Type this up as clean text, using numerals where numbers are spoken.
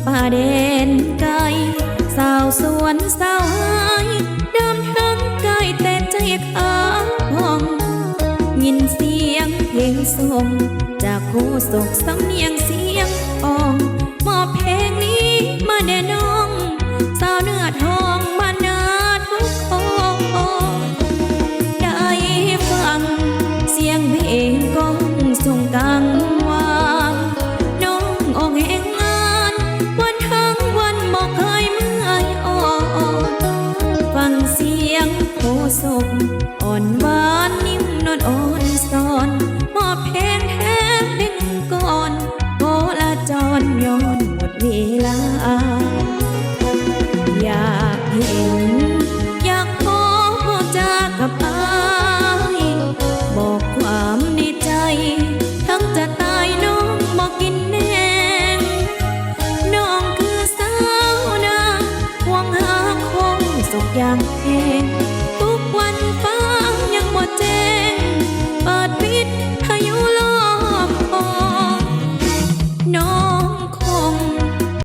ป่าแดนไกลสาวสวนสาวหายเดิมทั้งกายแต่ใจขาห้องยินเสียงเพลงส่งจากโคศกสำเนียงเสียงอ่องมอบเพลงนี้มาแด่น้องสาวเนื้อทองบ้านนาทุกคนได้ฟังเสียงเพลงก้องส่งกังวานน้องออกแห่งงานวันทั้งวันบอกเคยเมื่อยอ่อนฟังเสียงโคศกอ่อนหวานนิ่มนวลอ่อนสอนมอบเพลงแทนเพลงก่อนโคละจรย้อนหมดเวลาอยากเห็นอยากพบเจอกับอายบอกความในใจทั้งจะตายน้องบอกกินแน่น้องคือสาวนางห่วงหาคงสุขอย่างแห้งทุกวันฟ้ายังบ่แจ้